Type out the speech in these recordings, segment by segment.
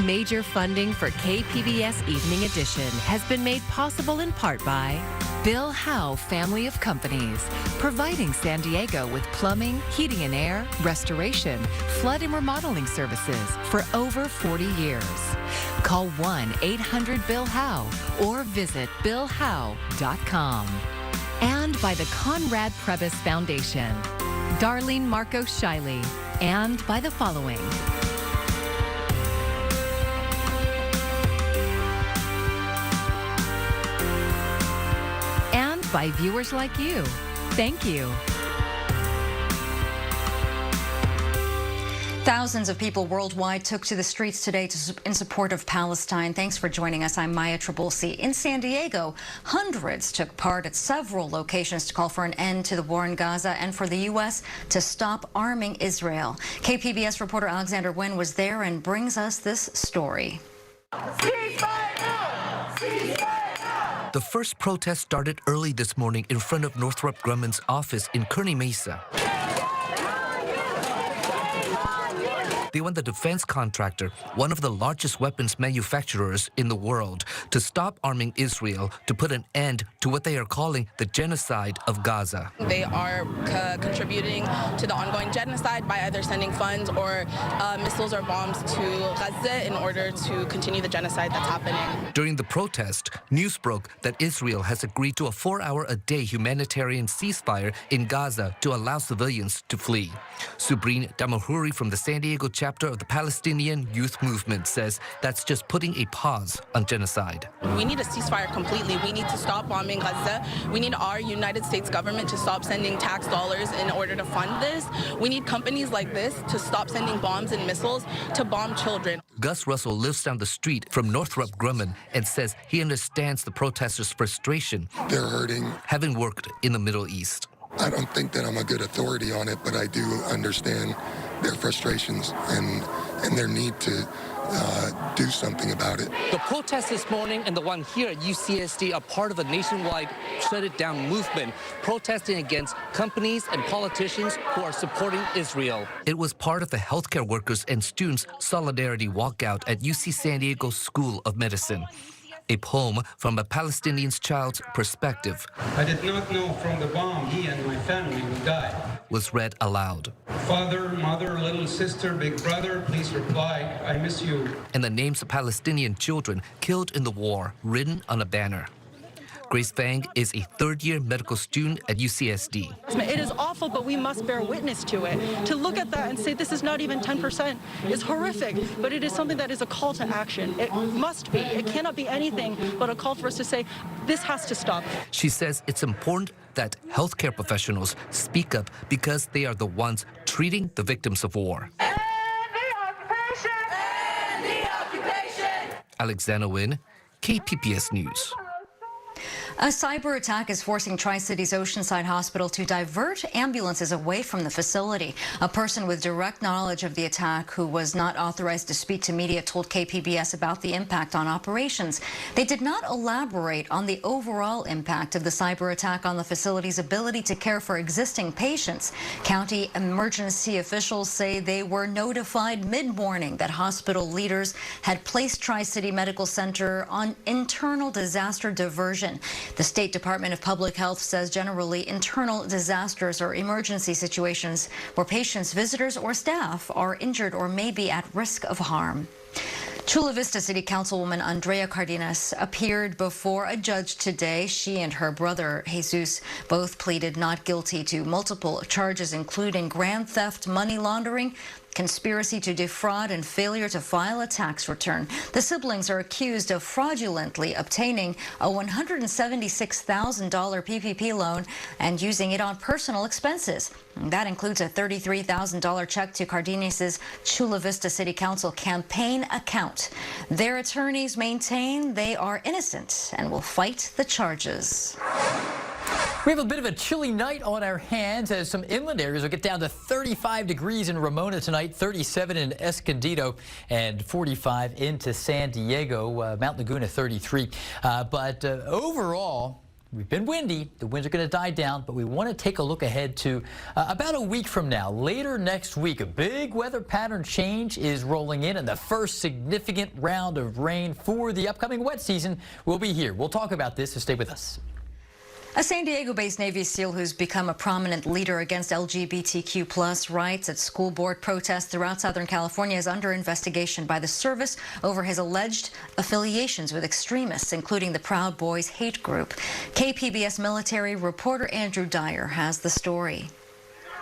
Major funding for KPBS Evening Edition has been made possible in part by Bill Howe Family of Companies, providing San Diego with plumbing, heating and air, restoration, flood and remodeling services for over 40 years. Call 1-800-BILL-HOWE or visit billhowe.com. And by the Conrad Prebys Foundation, Darlene Marco Shiley, and by the following. And by viewers like you. Thank you. Thousands of people worldwide took to the streets today in support of Palestine. Thanks for joining us. I'm Maya Trabulsi. In San Diego, hundreds took part at several locations to call for an end to the war in Gaza and for the U.S. to stop arming Israel. KPBS reporter Alexander Nguyen was there and brings us this story. The first protest started early this morning in front of Northrop Grumman's office in Kearny Mesa. They want the defense contractor, one of the largest weapons manufacturers in the world, to stop arming Israel to put an end to what they are calling the genocide of Gaza. They are contributing to the ongoing genocide by either sending funds or missiles or bombs to Gaza in order to continue the genocide that's happening. During the protest, news broke that Israel has agreed to a 4-hour-a-day humanitarian ceasefire in Gaza to allow civilians to flee. Subrin Damahuri from the San Diego chapter of the Palestinian Youth Movement says that's just putting a pause on genocide. We need a ceasefire completely. We need to stop bombing Gaza. We need our United States government to stop sending tax dollars in order to fund this. We need companies like this to stop sending bombs and missiles to bomb children. Gus Russell lives down the street from Northrop Grumman and says he understands the protesters' frustration. They're hurting. Having worked in the Middle East. I don't think that I'm a good authority on it, but I do understand their frustrations and their need to do something about it. The protest this morning and the one here at UCSD are part of a nationwide Shut It Down movement, protesting against companies and politicians who are supporting Israel. It was part of the healthcare workers and students' solidarity walkout at UC San Diego School of Medicine. A poem from a Palestinian's child's perspective. I did not know from the bomb he and my family would die. Was read aloud. Father, mother, little sister, big brother, please reply, I miss you. And the names of Palestinian children killed in the war written on a banner. Grace Fang is a third-year medical student at UCSD. It is awful, but we must bear witness to it. To look at that and say this is not even 10% is horrific, but it is something that is a call to action. It must be. It cannot be anything but a call for us to say this has to stop. She says it's important that healthcare professionals speak up because they are the ones treating the victims of war. End the occupation! End the occupation! Alexander Nguyen, KPBS News. A cyber attack is forcing Tri-Cities Oceanside Hospital to divert ambulances away from the facility. A person with direct knowledge of the attack who was not authorized to speak to media told KPBS about the impact on operations. They did not elaborate on the overall impact of the cyber attack on the facility's ability to care for existing patients. County emergency officials say they were notified mid-morning that hospital leaders had placed Tri-City Medical Center on internal disaster diversion. The State Department of Public Health says generally internal disasters or emergency situations where patients, visitors, or staff are injured or may be at risk of harm. Chula Vista City Councilwoman Andrea Cardenas appeared before a judge today. She and her brother, Jesus, both pleaded not guilty to multiple charges, including grand theft, money laundering, conspiracy to defraud, and failure to file a tax return. The siblings are accused of fraudulently obtaining a $176,000 PPP loan and using it on personal expenses. That includes a $33,000 check to Cardenas's Chula Vista City Council campaign account. Their attorneys maintain they are innocent and will fight the charges. We have a bit of a chilly night on our hands as some inland areas will get down to 35 degrees in Ramona tonight, 37 in Escondido, and 45 into San Diego, Mount Laguna 33. But overall, we've been windy. The winds are going to die down, but we want to take a look ahead to about a week from now. Later next week, a big weather pattern change is rolling in, and the first significant round of rain for the upcoming wet season will be here. We'll talk about this, so stay with us. A San Diego-based Navy SEAL who's become a prominent leader against LGBTQ+ rights at school board protests throughout Southern California is under investigation by the service over his alleged affiliations with extremists, including the Proud Boys hate group. KPBS military reporter Andrew Dyer has the story.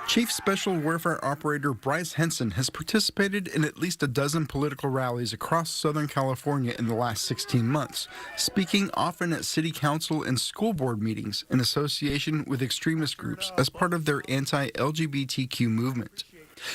Chief Special Warfare Operator Bryce Henson has participated in at least a dozen political rallies across Southern California in the last 16 months, speaking often at city council and school board meetings in association with extremist groups as part of their anti-LGBTQ movement.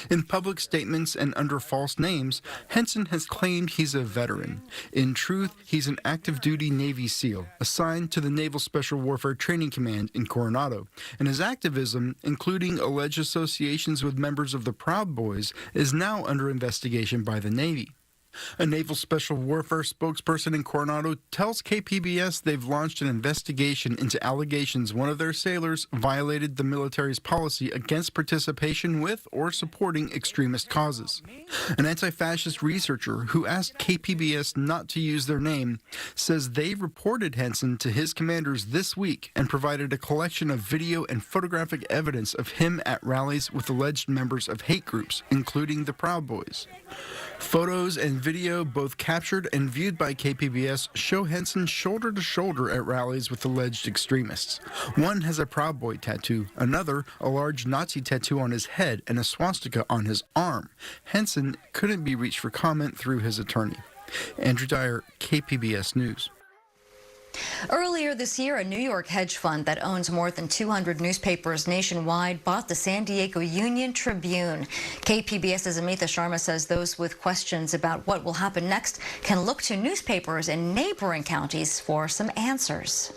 In public statements and under false names, Henson has claimed he's a veteran. In truth, he's an active-duty Navy SEAL assigned to the Naval Special Warfare Training Command in Coronado, and his activism, including alleged associations with members of the Proud Boys, is now under investigation by the Navy. A Naval Special Warfare spokesperson in Coronado tells KPBS they've launched an investigation into allegations one of their sailors violated the military's policy against participation with or supporting extremist causes. An anti-fascist researcher who asked KPBS not to use their name says they reported Henson to his commanders this week and provided a collection of video and photographic evidence of him at rallies with alleged members of hate groups, including the Proud Boys. Photos and video, both captured and viewed by KPBS, show Henson shoulder to shoulder at rallies with alleged extremists. One has a Proud Boy tattoo, another a large Nazi tattoo on his head and a swastika on his arm. Henson couldn't be reached for comment through his attorney. Andrew Dyer, KPBS News. Earlier this year, a New York hedge fund that owns more than 200 newspapers nationwide bought the San Diego Union-Tribune. KPBS's Amitha Sharma says those with questions about what will happen next can look to newspapers in neighboring counties for some answers.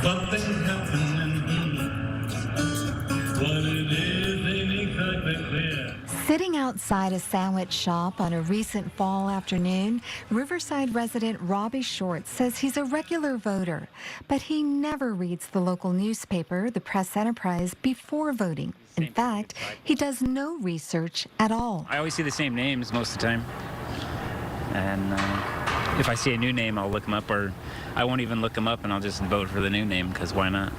Something's happening. What it is ain't exactly clear. Sitting outside a sandwich shop on a recent fall afternoon, Riverside resident Robbie Short says he's a regular voter, but he never reads the local newspaper, the Press Enterprise, before voting. In fact, he does no research at all. I always see the same names most of the time, and if I see a new name, I'll look them up, or I won't even look them up and I'll just vote for the new name, because why not?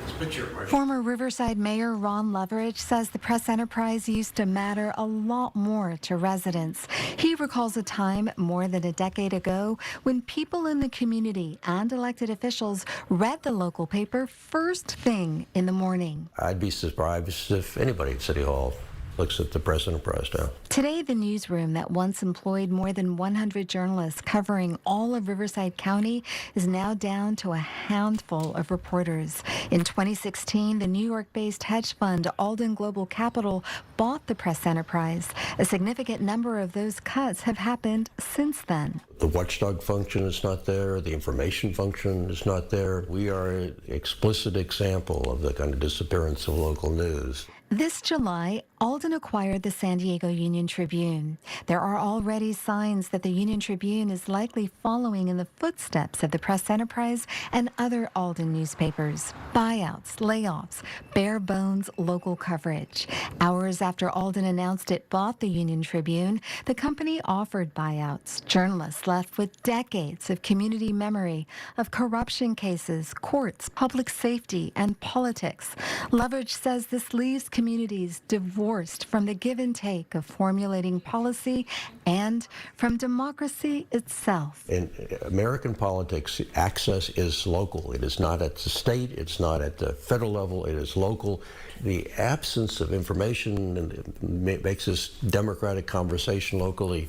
Former Riverside Mayor Ron Leverage says the Press Enterprise used to matter a lot more to residents. He recalls a time more than a decade ago when people in the community and elected officials read the local paper first thing in the morning. I'd be surprised if anybody at City Hall looks at the Press Enterprise now. Today, the newsroom that once employed more than 100 journalists covering all of Riverside County is now down to a handful of reporters. In 2016, the New York-based hedge fund Alden Global Capital bought the Press Enterprise. A significant number of those cuts have happened since then. The watchdog function is not there. The information function is not there. We are an explicit example of the kind of disappearance of local news. This July, Alden acquired the San Diego Union-Tribune. There are already signs that the Union-Tribune is likely following in the footsteps of the Press Enterprise and other Alden newspapers. Buyouts, layoffs, bare bones local coverage. Hours after Alden announced it bought the Union-Tribune, the company offered buyouts. Journalists left with decades of community memory of corruption cases, courts, public safety, and politics. Leverage says this leaves communities divorced from the give and take of formulating policy and from democracy itself. In American politics, access is local. It is not at the state, it's not at the federal level, it is local. The absence of information makes this democratic conversation locally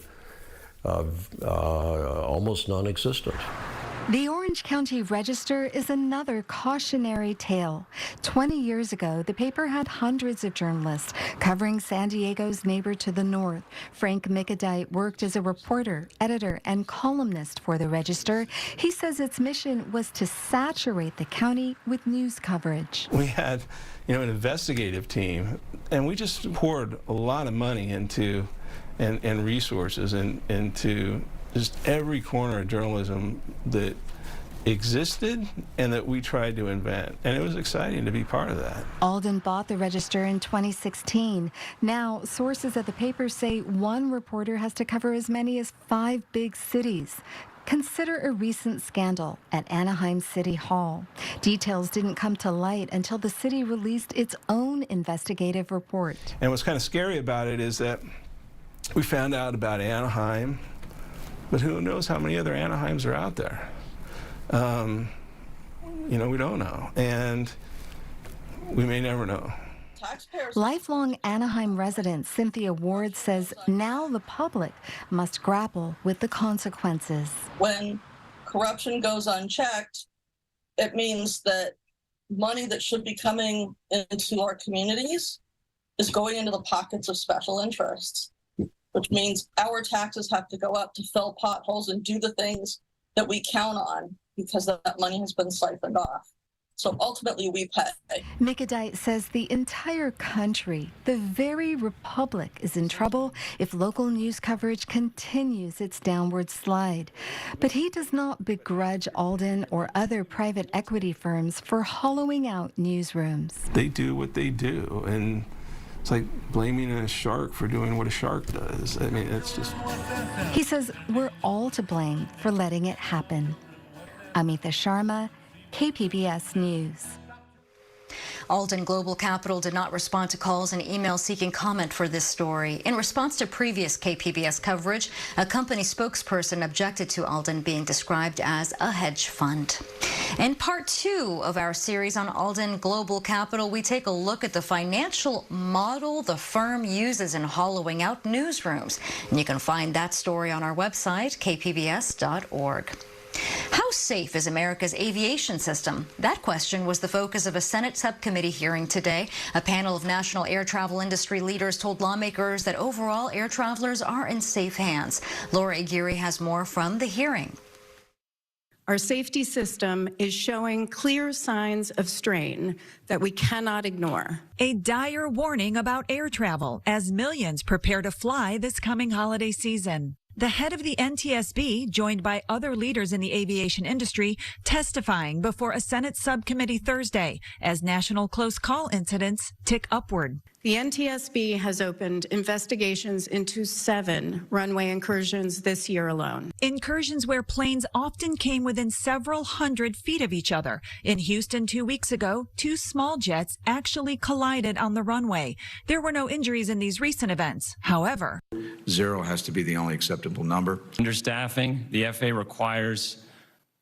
almost non-existent. The Orange County Register is another cautionary tale. 20 years ago, the paper had hundreds of journalists covering San Diego's neighbor to the north. Frank Mickadite worked as a reporter, editor, and columnist for the Register. He says its mission was to saturate the county with news coverage. We had, an investigative team, and we just poured a lot of money into and resources into just every corner of journalism that existed and that we tried to invent. And it was exciting to be part of that. Alden bought the Register in 2016. Now, sources at the paper say one reporter has to cover as many as 5 big cities. Consider a recent scandal at Anaheim City Hall. Details didn't come to light until the city released its own investigative report. And what's kind of scary about it is that we found out about Anaheim, but who knows how many other Anaheims are out there? You know, we don't know, and we may never know. Lifelong Anaheim resident Cynthia Ward says now the public must grapple with the consequences. When corruption goes unchecked, it means that money that should be coming into our communities is going into the pockets of special interests, which means our taxes have to go up to fill potholes and do the things that we count on because that money has been siphoned off. So ultimately, we pay. Nicodite says the entire country, the very republic, is in trouble if local news coverage continues its downward slide. But he does not begrudge Alden or other private equity firms for hollowing out newsrooms. They do what they do, and it's like blaming a shark for doing what a shark does. I mean, it's just... He says we're all to blame for letting it happen. Amita Sharma, KPBS News. Alden Global Capital did not respond to calls and emails seeking comment for this story. In response to previous KPBS coverage, a company spokesperson objected to Alden being described as a hedge fund. In part 2 of our series on Alden Global Capital, we take a look at the financial model the firm uses in hollowing out newsrooms. And you can find that story on our website, kpbs.org. How safe is America's aviation system? That question was the focus of a Senate subcommittee hearing today. A panel of national air travel industry leaders told lawmakers that overall air travelers are in safe hands. Laura Aguirre has more from the hearing. Our safety system is showing clear signs of strain that we cannot ignore. A dire warning about air travel as millions prepare to fly this coming holiday season. The head of the NTSB, joined by other leaders in the aviation industry, testifying before a Senate subcommittee Thursday as national close call incidents tick upward. The NTSB has opened investigations into 7 runway incursions this year alone. Incursions where planes often came within several hundred feet of each other. In Houston 2 weeks ago, 2 small jets actually collided on the runway. There were no injuries in these recent events. However, 0 has to be the only acceptable number. Understaffing, the FAA requires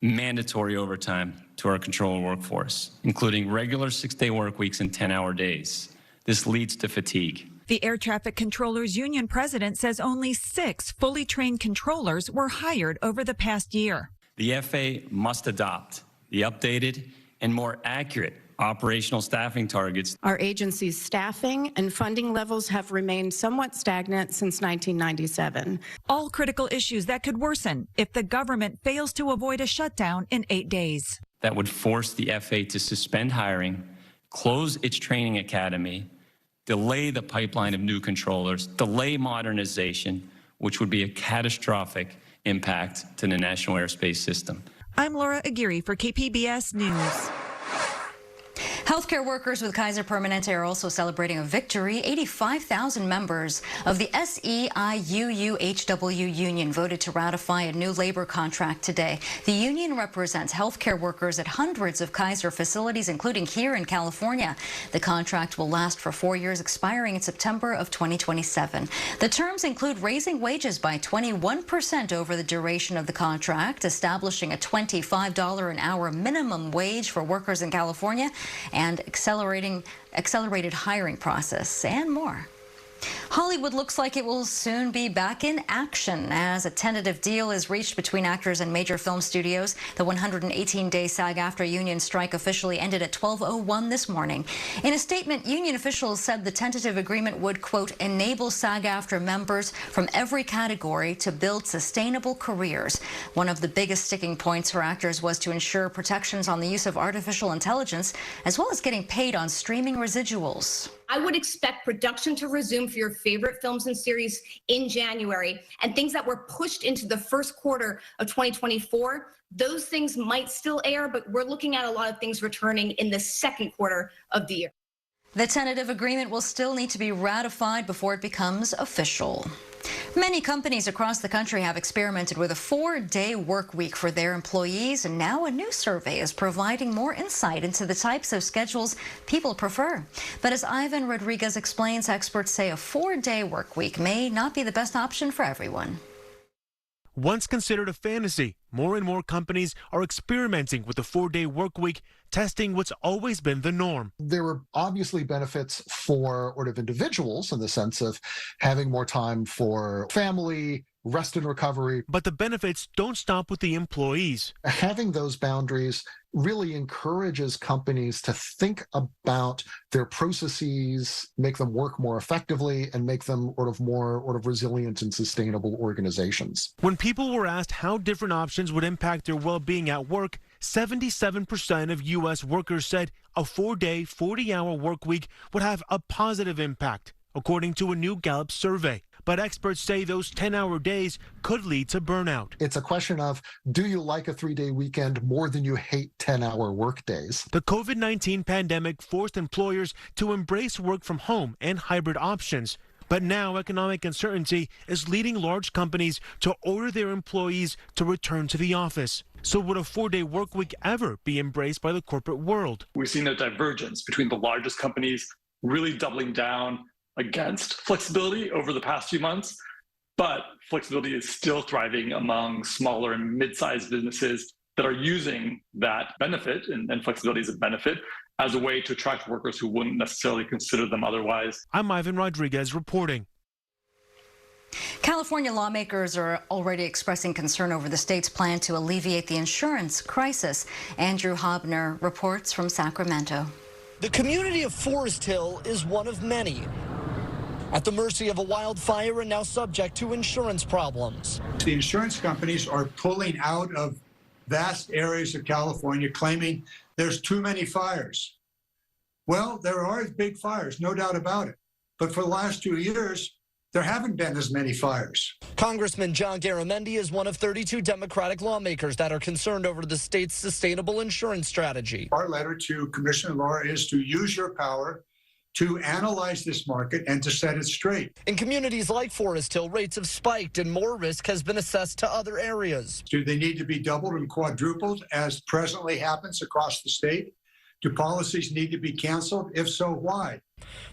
mandatory overtime to our controller workforce, including regular 6-day work weeks and 10-hour days. This leads to fatigue. The Air Traffic Controllers Union president says only 6 fully trained controllers were hired over the past year. The FAA must adopt the updated and more accurate operational staffing targets. Our agency's staffing and funding levels have remained somewhat stagnant since 1997. All critical issues that could worsen if the government fails to avoid a shutdown in 8 days. That would force the FAA to suspend hiring, close its training academy, delay the pipeline of new controllers, delay modernization, which would be a catastrophic impact to the national airspace system. I'm Laura Aguirre for KPBS News. Healthcare workers with Kaiser Permanente are also celebrating a victory. 85,000 members of the SEIUUHW union voted to ratify a new labor contract today. The union represents healthcare workers at hundreds of Kaiser facilities, including here in California. The contract will last for 4 years, expiring in September of 2027. The terms include raising wages by 21% over the duration of the contract, establishing a $25 an hour minimum wage for workers in California, and accelerated hiring process, and more. Hollywood looks like it will soon be back in action as a tentative deal is reached between actors and major film studios. The 118-day SAG-AFTRA union strike officially ended at 12:01 this morning. In a statement, union officials said the tentative agreement would, quote, enable SAG-AFTRA members from every category to build sustainable careers. One of the biggest sticking points for actors was to ensure protections on the use of artificial intelligence, as well as getting paid on streaming residuals. I would expect production to resume for your favorite films and series in January, and things that were pushed into the first quarter of 2024, those things might still air, but we're looking at a lot of things returning in the second quarter of the year. The tentative agreement will still need to be ratified before it becomes official. Many companies across the country have experimented with a 4-day work week for their employees, and now a new survey is providing more insight into the types of schedules people prefer. But as Ivan Rodriguez explains, experts say a 4-day work week may not be the best option for everyone. Once considered a fantasy, more and more companies are experimenting with the 4-day work week, testing what's always been the norm. There were obviously benefits for individuals in the sense of having more time for family, rest and recovery. But the benefits don't stop with the employees. Having those boundaries really encourages companies to think about their processes, make them work more effectively, and make them more resilient and sustainable organizations. When people were asked how different options would impact their well-being at work, 77% of U.S. workers said a 4-day, 40-hour work week would have a positive impact, according to a new Gallup survey. But experts say those 10-hour days could lead to burnout. It's a question of, do you like a 3-day weekend more than you hate 10-hour work days? The COVID-19 pandemic forced employers to embrace work from home and hybrid options. But now economic uncertainty is leading large companies to order their employees to return to the office. So would a 4-day work week ever be embraced by the corporate world? We've seen a divergence between the largest companies really doubling down against flexibility over the past few months, but flexibility is still thriving among smaller and mid-sized businesses that are using that benefit, and flexibility is a benefit, as a way to attract workers who wouldn't necessarily consider them otherwise. I'm Ivan Rodriguez reporting. California lawmakers are already expressing concern over the state's plan to alleviate the insurance crisis. Andrew Hobner reports from Sacramento. The community of Forest Hill is one of many at the mercy of a wildfire and now subject to insurance problems. The insurance companies are pulling out of vast areas of California, claiming there's too many fires. Well, there are big fires, no doubt about it. But for the last 2 years, there haven't been as many fires. Congressman John Garamendi is one of 32 Democratic lawmakers that are concerned over the state's sustainable insurance strategy. Our letter to Commissioner Laura is to use your power to analyze this market and to set it straight. In communities like Forest Hill, rates have spiked and more risk has been assessed to other areas. Do they need to be doubled and quadrupled as presently happens across the state? Do policies need to be canceled? If so, why?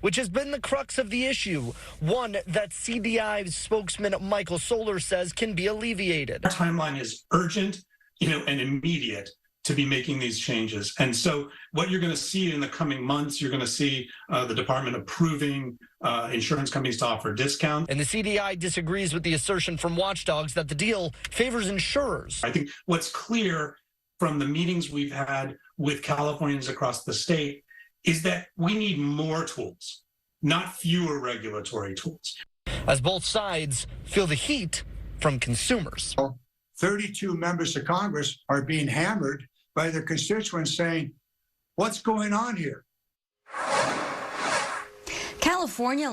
Which has been the crux of the issue, one that CDI spokesman Michael Solar says can be alleviated. Our timeline is urgent, and immediate to be making these changes. And so what you're going to see in the coming months, you're going to see the department approving insurance companies to offer discounts. And the CDI disagrees with the assertion from watchdogs that the deal favors insurers. I think what's clear from the meetings we've had with Californians across the state is that we need more tools, not fewer regulatory tools. As both sides feel the heat from consumers. 32 members of Congress are being hammered by their constituents saying, what's going on here? California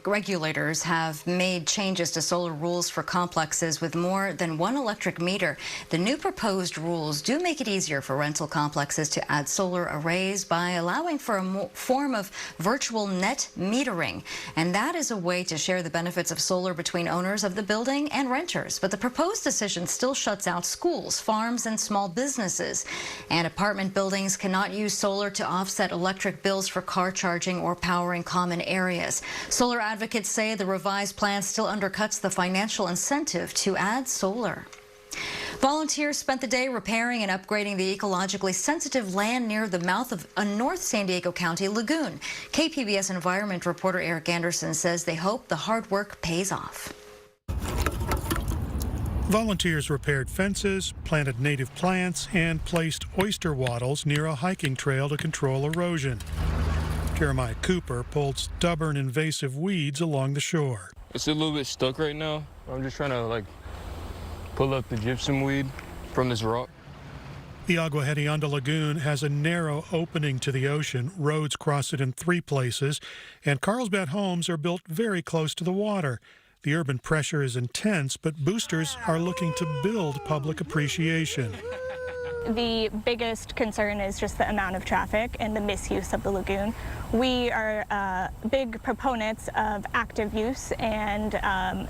regulators have made changes to solar rules for complexes with more than one electric meter. The new proposed rules do make it easier for rental complexes to add solar arrays by allowing for a form of virtual net metering. And that is a way to share the benefits of solar between owners of the building and renters. But the proposed decision still shuts out schools, farms, and small businesses. And apartment buildings cannot use solar to offset electric bills for car charging or powering common areas. Solar advocates say the revised plan still undercuts the financial incentive to add solar. Volunteers spent the day repairing and upgrading the ecologically sensitive land near the mouth of a North San Diego County lagoon. KPBS environment reporter Eric Anderson says they hope the hard work pays off. Volunteers repaired fences, planted native plants, and placed oyster wattles near a hiking trail to control erosion. Jeremiah Cooper pulled stubborn invasive weeds along the shore. It's a little bit stuck right now. I'm just trying to pull up the gypsum weed from this rock. The Agua Hedionda Lagoon has a narrow opening to the ocean. Roads cross it in 3 places, and Carlsbad homes are built very close to the water. The urban pressure is intense, but boosters are looking to build public appreciation. The biggest concern is just the amount of traffic and the misuse of the lagoon. We are big proponents of active use and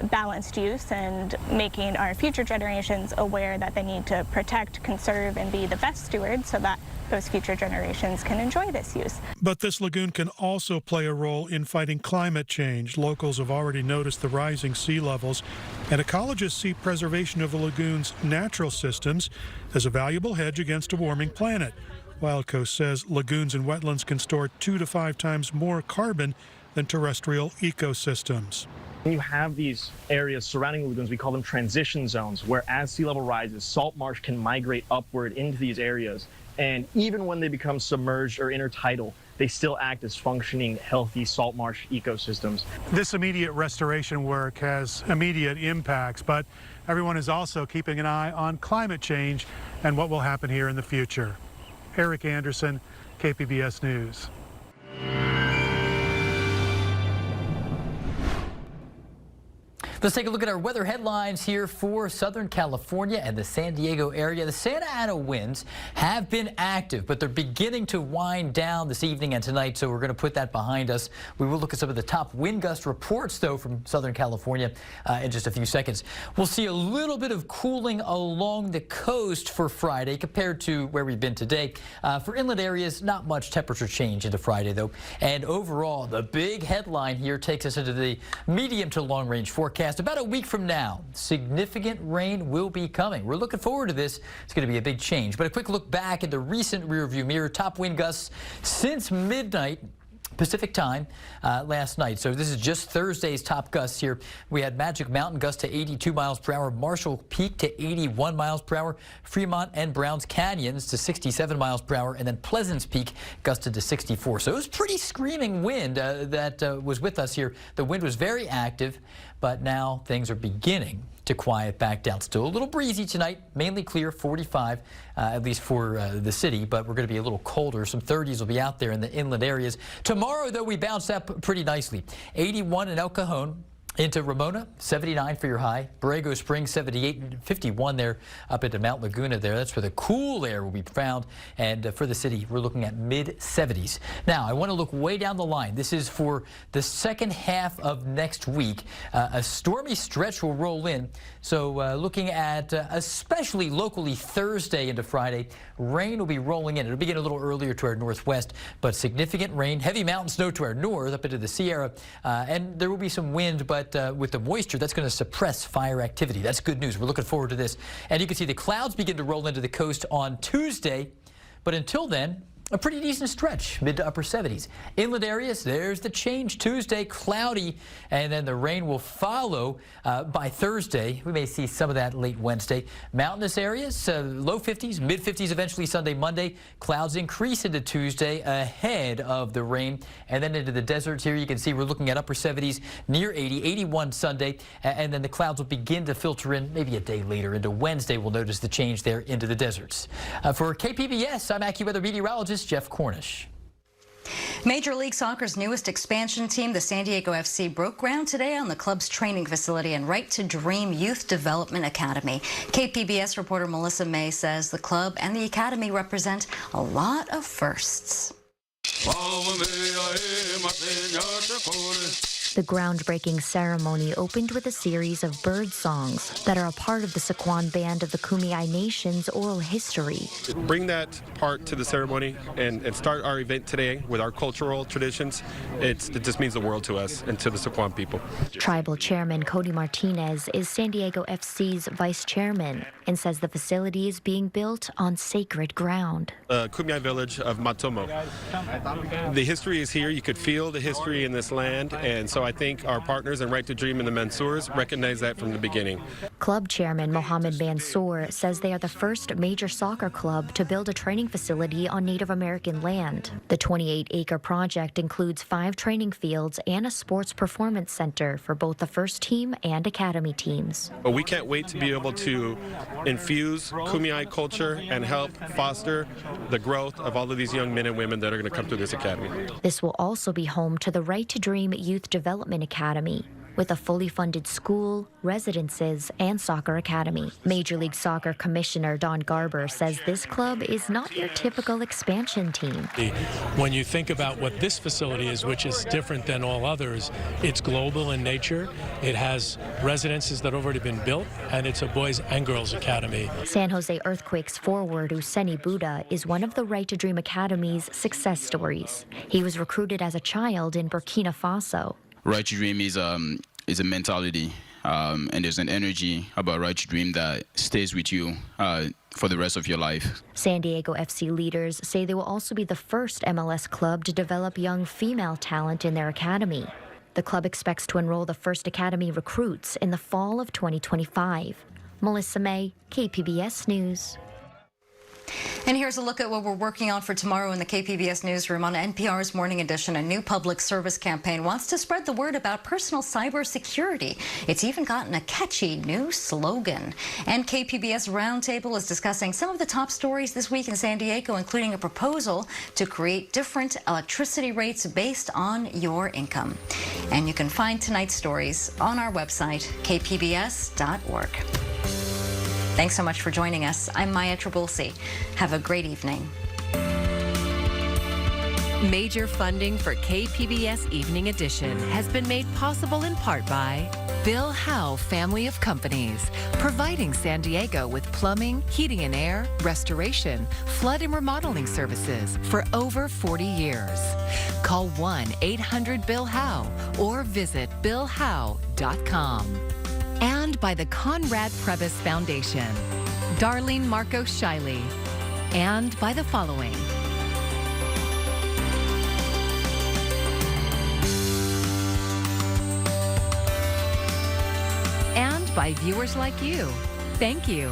balanced use, and making our future generations aware that they need to protect, conserve, and be the best stewards so that those future generations can enjoy this use. But this lagoon can also play a role in fighting climate change. Locals have already noticed the rising sea levels, and ecologists see preservation of the lagoon's natural systems as a valuable hedge against a warming planet. Wild Coast says lagoons and wetlands can store 2 to 5 times more carbon than terrestrial ecosystems. When you have these areas surrounding the lagoons, we call them transition zones, where as sea level rises, salt marsh can migrate upward into these areas. And even when they become submerged or intertidal, they still act as functioning, healthy salt marsh ecosystems. This immediate restoration work has immediate impacts, but everyone is also keeping an eye on climate change and what will happen here in the future. Eric Anderson, KPBS News. Let's take a look at our weather headlines here for Southern California and the San Diego area. The Santa Ana winds have been active, but they're beginning to wind down this evening and tonight, so we're going to put that behind us. We will look at some of the top wind gust reports, though, from Southern California in just a few seconds. We'll see a little bit of cooling along the coast for Friday compared to where we've been today. For inland areas, not much temperature change into Friday, though. And overall, the big headline here takes us into the medium to long range forecast. About a week from now, significant rain will be coming. We're looking forward to this. It's going to be a big change. But a quick look back at the recent rearview mirror. Top wind gusts since midnight Pacific time last night. So this is just Thursday's top gusts here. We had Magic Mountain gust to 82 miles per hour, Marshall Peak to 81 miles per hour, Fremont and Browns Canyons to 67 miles per hour, and then Pleasance Peak gusted to 64. So it was pretty screaming wind that was with us here. The wind was very active, but now things are beginning to quiet back down. Still a little breezy tonight, mainly clear, 45, at least for the city, but we're going to be a little colder. Some 30s will be out there in the inland areas. Tomorrow, though, we bounce up pretty nicely. 81 in El Cajon. Into Ramona, 79 for your high. Borrego Springs, 78, 51 there up into Mount Laguna there. That's where the cool air will be found. And for the city, we're looking at mid-70s. Now, I want to look way down the line. This is for the second half of next week. A stormy stretch will roll in. So looking at especially locally Thursday into Friday, rain will be rolling in. It'll begin a little earlier to our northwest, but significant rain, heavy mountain snow to our north up into the Sierra. And there will be some wind, but with the moisture, that's going to suppress fire activity. That's good news. We're looking forward to this. And you can see the clouds begin to roll into the coast on Tuesday. But until then, a pretty decent stretch, mid to upper 70s. Inland areas, there's the change. Tuesday, cloudy, and then the rain will follow by Thursday. We may see some of that late Wednesday. Mountainous areas, low 50s, mid 50s eventually Sunday, Monday. Clouds increase into Tuesday ahead of the rain. And then into the deserts here, you can see we're looking at upper 70s, near 80, 81 Sunday. And then the clouds will begin to filter in maybe a day later. Into Wednesday, we'll notice the change there into the deserts. For KPBS, I'm AccuWeather meteorologist Jeff Cornish. Major League Soccer's newest expansion team, the San Diego FC, broke ground today on the club's training facility and Right to Dream Youth Development Academy. KPBS reporter Melissa May says the club and the academy represent a lot of firsts. The groundbreaking ceremony opened with a series of bird songs that are a part of the Sycuan Band of the Kumeyaay Nation's oral history. Bring that part to the ceremony and start our event today with our cultural traditions. It just means the world to us and to the Sycuan people. Tribal Chairman Cody Martinez is San Diego FC's vice chairman and says the facility is being built on sacred ground. Kumeyaay village of Matomo. The history is here. You could feel the history in this land, and so I think our partners in Right to Dream and the Mansours recognize that from the beginning. Club chairman Mohammed Mansour says they are the first major soccer club to build a training facility on Native American land. The 28-acre project includes 5 training fields and a sports performance center for both the first team and academy teams. But we can't wait to be able to infuse Kumeyaay culture and help foster the growth of all of these young men and women that are going to come through this academy. This will also be home to the Right to Dream Youth Development Academy, with a fully funded school, residences, and soccer academy. Major League Soccer Commissioner Don Garber says this club is not your typical expansion team. When you think about what this facility is, which is different than all others, it's global in nature. It has residences that have already been built, and it's a boys and girls academy. San Jose Earthquakes forward Useni Buddha is one of the Right to Dream Academy's success stories. He was recruited as a child in Burkina Faso. Right to Dream is a mentality, and there's an energy about Right to Dream that stays with you for the rest of your life. San Diego FC leaders say they will also be the first MLS club to develop young female talent in their academy. The club expects to enroll the first academy recruits in the fall of 2025. Melissa May, KPBS News. And here's a look at what we're working on for tomorrow in the KPBS newsroom. On NPR's Morning Edition, a new public service campaign wants to spread the word about personal cybersecurity. It's even gotten a catchy new slogan. And KPBS Roundtable is discussing some of the top stories this week in San Diego, including a proposal to create different electricity rates based on your income. And you can find tonight's stories on our website, kpbs.org. Thanks so much for joining us. I'm Maya Trabulsi. Have a great evening. Major funding for KPBS Evening Edition has been made possible in part by Bill Howe Family of Companies, providing San Diego with plumbing, heating and air, restoration, flood and remodeling services for over 40 years. Call 1-800-BILL-HOWE or visit billhowe.com. And by the Conrad Prebys Foundation, Darlene Marco Shiley, and by the following. And by viewers like you. Thank you.